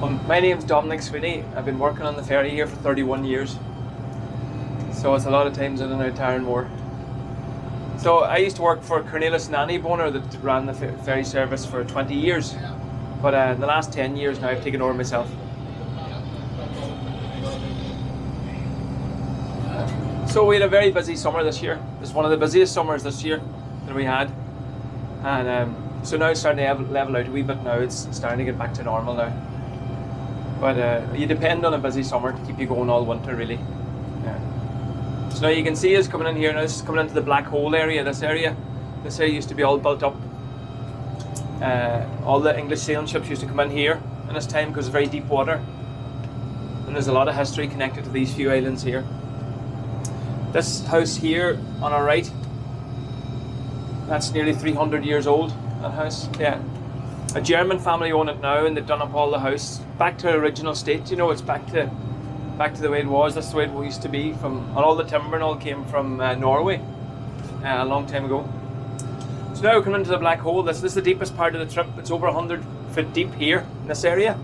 My name's Dominic Sweeney. I've been working on the ferry here for 31 years. So it's a lot of times in and out Arranmore. So I used to work for Cornelis Nanny Boner that ran the ferry service for 20 years. But in the last 10 years now I've taken over myself. So we had a very busy summer this year. It's one of the busiest summers this year that we had. And so now it's starting to level out a wee bit now. It's starting to get back to normal now. But you depend on a busy summer to keep you going all winter, really. Yeah. So now you can see us coming in here. Now this is coming into the black hole area. This area used to be all built up. All the English sailing ships used to come in here in this time because it's very deep water. And there's a lot of history connected to these few islands here. This house here on our right, that's nearly 300 years old, that house. Yeah. A German family own it now, and they've done up all the house back to original state. You know, it's back to the way it was. That's the way it used to be. And all the timber and all came from Norway a long time ago. So now we're coming into the black hole. This is the deepest part of the trip. It's over 100 foot deep here in this area,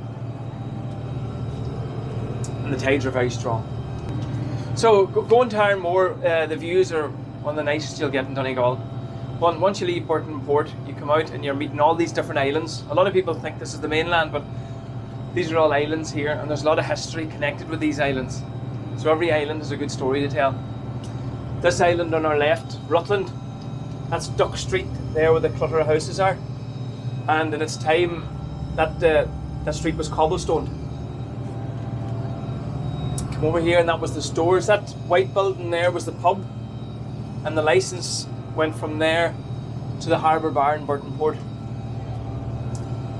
and the tides are very strong. So going to Arranmore, the views are one of the nicest you'll get in Donegal. Once you leave Burton Port, you come out and you're meeting all these different islands. A lot of people think this is the mainland, but these are all islands here, and there's a lot of history connected with these islands. So every island has a good story to tell. This island on our left, Rutland, that's Duck Street, there where the clutter of houses are. And in its time, that street was cobblestone. Come over here, and that was the stores. That white building there was the pub, and the license went from there to the harbour bar in Burton Port.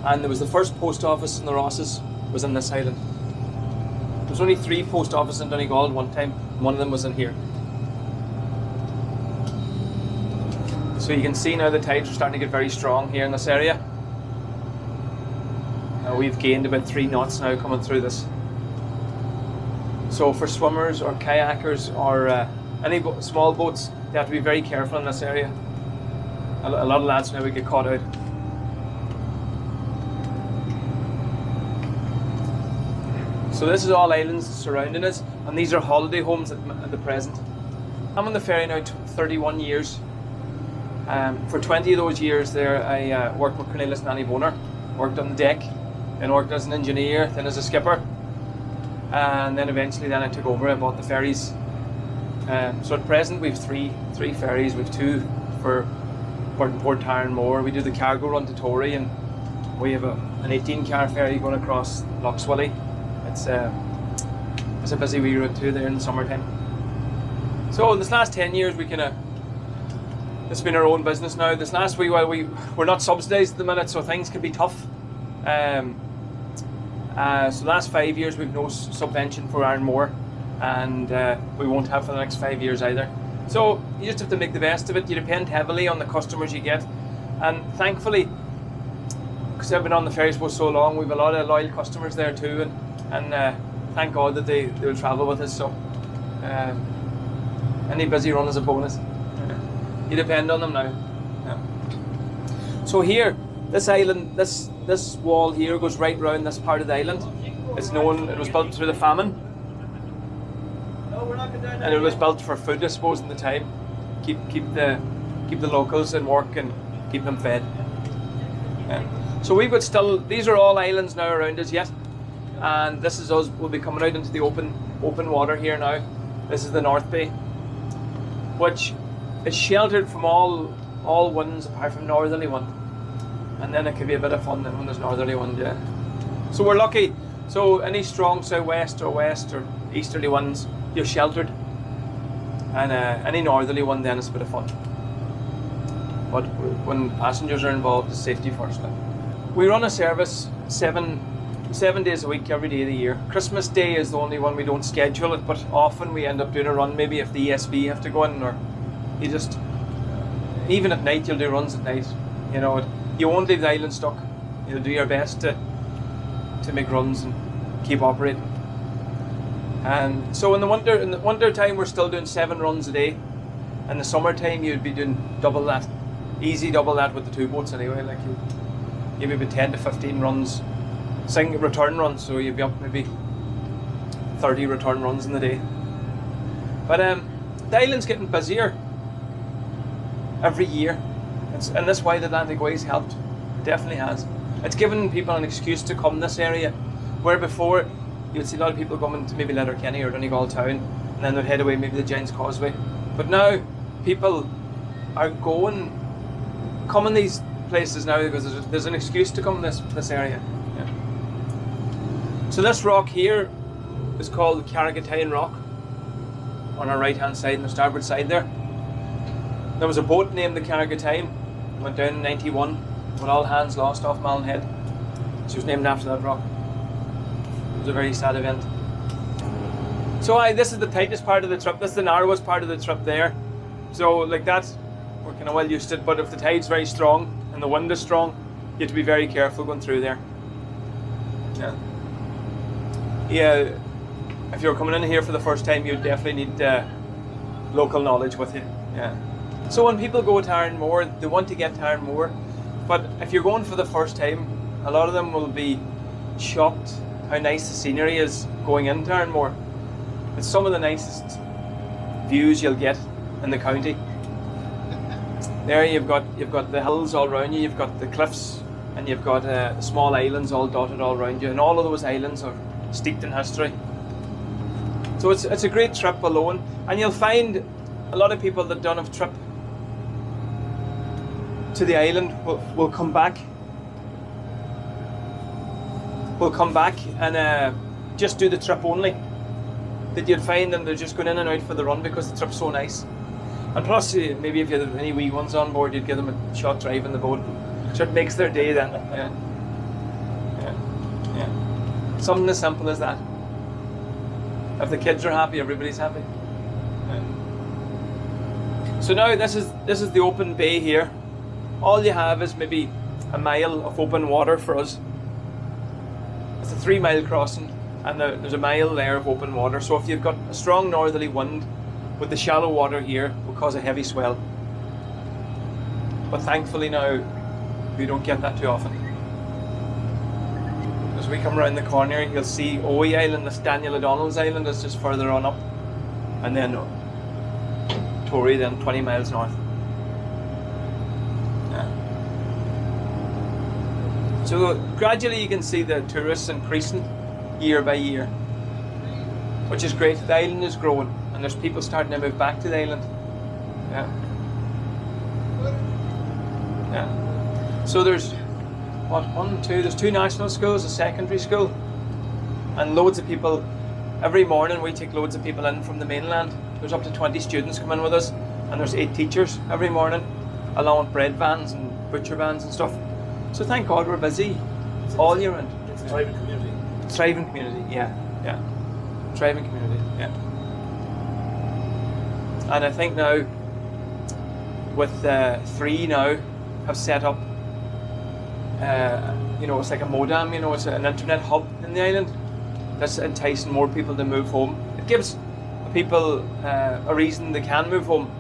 And there was the first post office in the Rosses was in this island. There was only 3 post offices in Donegal at one time. One of them was in here. So you can see now the tides are starting to get very strong here in this area. We've gained about 3 knots now coming through this. So for swimmers or kayakers or any small boats, they have to be very careful in this area. A lot of lads now would get caught out. So this is all islands surrounding us, and these are holiday homes at the present. I'm on the ferry now 31 years. For 20 of those years there, I worked with Cornelis Nanny Boner, worked on the deck, then worked as an engineer, then as a skipper, and then eventually I took over. I bought the ferries. So at present we have three ferries. We have 2 for Burton Port to Arranmore. We do the cargo run to Tory, and we have an 18-car ferry going across Lough Swilly. It's a busy wee route too there in the summertime. So this last 10 years it's been our own business now. This last wee while we're not subsidised at the minute, so things can be tough. So the last 5 years we've no subvention for Arranmore, and we won't have for the next 5 years either. So you just have to make the best of it. You depend heavily on the customers you get, and thankfully, because I've been on the ferries for so long, we've a lot of loyal customers there too, and thank God that they will travel with us. So any busy run is a bonus. You depend on them now. Yeah. So here, this island, this wall here goes right round this part of the island. It was built through the famine, and it was built for food, I suppose, in the time. Keep the locals in work and keep them fed. So we've got these are all islands now around us yet, and this is us. We'll be coming out into the open water here now. This is the North Bay, which is sheltered from all winds apart from northerly wind, and then it can be a bit of fun then when there's northerly wind. Yeah. So we're lucky. So any strong southwest or west or easterly winds, you're sheltered, and any northerly one then is a bit of fun. But when passengers are involved, it's safety first. We run a service seven days a week, every day of the year. Christmas Day is the only one we don't schedule it, but often we end up doing a run, maybe if the ESB have to go in, or you just, even at night you'll do runs at night. You know, you won't leave the island stuck. You'll do your best to make runs and keep operating. And so in the winter time we're still doing 7 runs a day. In the summertime you'd be doing double that, easy double that with the 2 boats anyway. Like you maybe 10 to 15 runs return runs, so you'd be up maybe 30 return runs in the day. But the island's getting busier every year, and that's why the Atlantic Way's helped. It definitely has. It's given people an excuse to come this area, where before you would see a lot of people coming to maybe Letterkenny or Donegal Town, and then they'd head away maybe the Giant's Causeway. But now people are coming these places now because there's an excuse to come this area. Yeah. So this rock here is called Kirkintilloch Rock, on our right hand side and the starboard side there. There was a boat named the Kirkintilloch, went down in 91 when all hands lost off Malin Head. She was named after that rock. It was a very sad event. So this is the tightest part of the trip. This is the narrowest part of the trip there. So like that, we're kind of well used to it, but if the tide's very strong and the wind is strong, you have to be very careful going through there. Yeah, if you're coming in here for the first time, you definitely need local knowledge with you. Yeah. So when people go to Arranmore, they want to get to Arranmore, but if you're going for the first time, a lot of them will be shocked how nice the scenery is going into Arranmore. It's some of the nicest views you'll get in the county. There you've got the hills all around you, you've got the cliffs, and you've got small islands all dotted all around you, and all of those islands are steeped in history. So it's a great trip alone, and you'll find a lot of people that don't have a trip to the island will come back. Will come back and just do the trip only. That you'd find them they're just going in and out for the run because the trip's so nice. And plus, maybe if you had any wee ones on board, you'd give them a short drive in the boat. So it makes their day then. Yeah. Something as simple as that. If the kids are happy, everybody's happy. Yeah. So now this is the open bay here. All you have is maybe a mile of open water for us. It's a 3 mile crossing, and there's a mile there of open water. So if you've got a strong northerly wind with the shallow water here, will cause a heavy swell. But thankfully now we don't get that too often. As we come around the corner, you'll see Owie Island. This Daniel O'Donnell's Island is just further on up, and then Tory, then 20 miles north. So gradually you can see the tourists increasing year by year, which is great. The island is growing and there's people starting to move back to the island. Yeah. So there's there's 2 national schools, a secondary school, and loads of people. Every morning we take loads of people in from the mainland. There's up to 20 students come in with us, and there's 8 teachers every morning, along with bread vans and butcher vans and stuff. So thank God we're busy all year round. It's a thriving community. Thriving community, yeah. Thriving community, yeah. And I think now, with 3 now, have set up, it's like a modem, it's an internet hub in the island that's enticing more people to move home. It gives people a reason they can move home.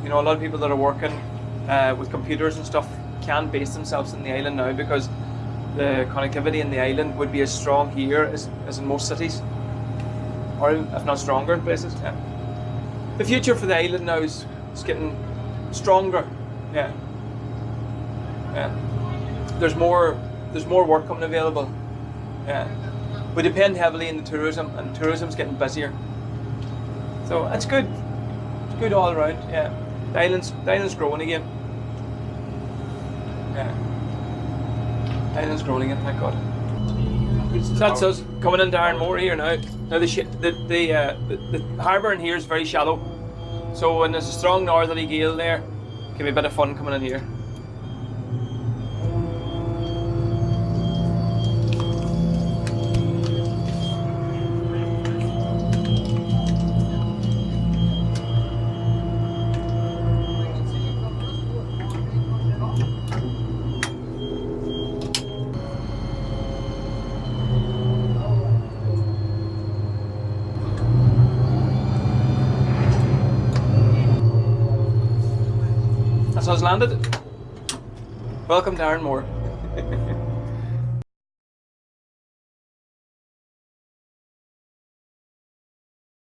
A lot of people that are working with computers and stuff can base themselves in the island now because the connectivity in the island would be as strong here as in most cities, or if not stronger in places. Yeah. The future for the island now is getting stronger. Yeah. There's more work coming available. Yeah. We depend heavily on the tourism, and tourism's getting busier. So it's good. It's good all around. Yeah. The island's growing again. Yeah. The island's growing again, thank God. So that's us coming into Arranmore here now. Now the harbour in here is very shallow, so when there's a strong northerly gale there, it can be a bit of fun coming in here. So it's landed. Welcome to Arranmore.